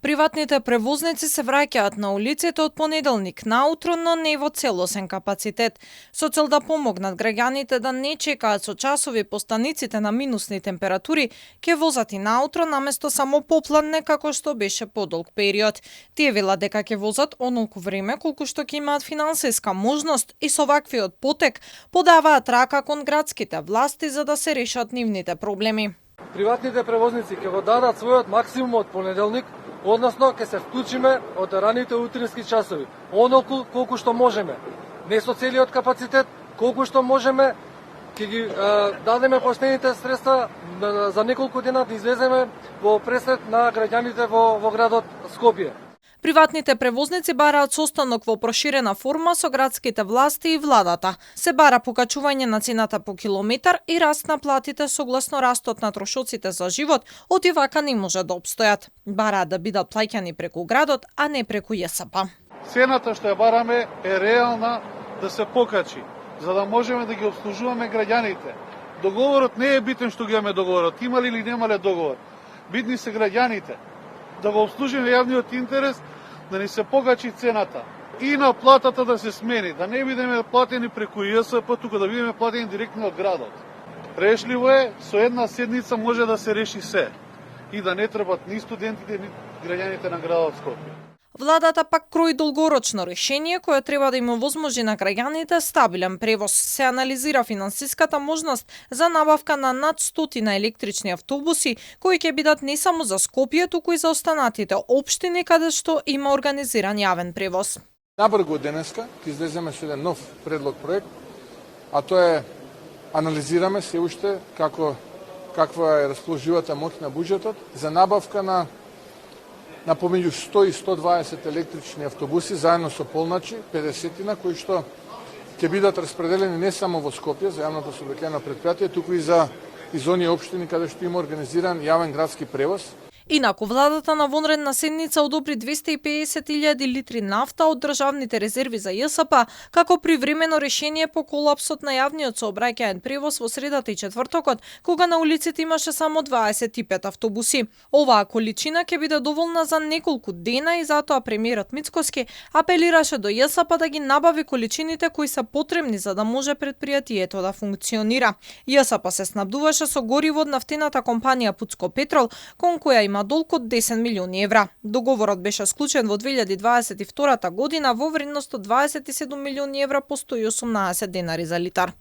Приватните превозници се враќаат на улиците од понеделник наутро, но не во целосен капацитет. Со цел да помогнат граѓаните да не чекаат со часови по станиците на минусни температури, ќе возат и наутро наместо само попладне како што беше подолг период. Тие велат дека ќе возат онолку време колку што ќе имаат финансиска можност и со ваквиот потек подаваат рака кон градските власти за да се решат нивните проблеми. Приватните превозници ќе го дадат својот максимум од понеделник, односно ќе се вклучиме од раните утрински часови, онолку колку што можеме. Не со целиот капацитет, колку што можеме, ќе ги дадеме последните средства за неколку дена да излеземе во пресрет на граѓаните во градот Скопје. Приватните превозници бараат состанок во проширена форма со градските власти и владата. Се бара покачување на цената по километар и раст на платите согласно растот на трошоците за живот, оти вака не може да обстојат. Бараат да бидат плаќани преку градот, а не преку ЈСП. Цената што ја бараме е реална да се покачи, за да можеме да ги обслужуваме граѓаните. Договорот не е битен што ги имаме договорот, имали или немале договор. Битни се граѓаните. Да го обслужиме јавниот интерес, да ни се покачи цената и на платата да се смени, да не бидеме платени преку ЈСП, туку да бидеме платени директно од градот. Решливо е, со една седница може да се реши се и да не требат ни студентите, ни граѓаните на градот Скопје. Владата пак крои долгорочно решение кое треба да им овозможи на граѓаните стабилен превоз. Се анализира финансиската можност за набавка на над 100 електрични автобуси, кои ќе бидат не само за Скопје, туку и за останатите општини каде што има организиран јавен превоз. Набрзо денеска ќе излеземе со еден нов предлог проект, а тоа е анализираме се уште каква е расположивата моќ на буџетот за набавка на помеѓу 100 и 120 електрични автобуси заедно со полначи, 50 кои што ќе бидат распределени не само во Скопје за јавното сообраќајно предпријатие, туку и за оние општини каде што има организиран јавен градски превоз. Инаку, владата на вонредна седница одобри 250.000 литри нафта од државните резерви за ЈСП како привремено решение по колапсот на јавниот сообраќаен превоз во средата и четвртокот, кога на улиците имаше само 25 автобуси. Оваа количина ќе биде доволна за неколку дена и затоа премиерот Мицкоски апелираше до ЈСП да ги набави количините кои се потребни за да може предпријатието да функционира. ЈСП се снабдуваше со гориво од нафтената компанија Пуцко Петрол, кон која има долг од 10 милиони евра. Договорот беше склучен во 2022 година во вредност од 27 милиони евра по 118 денари за литар.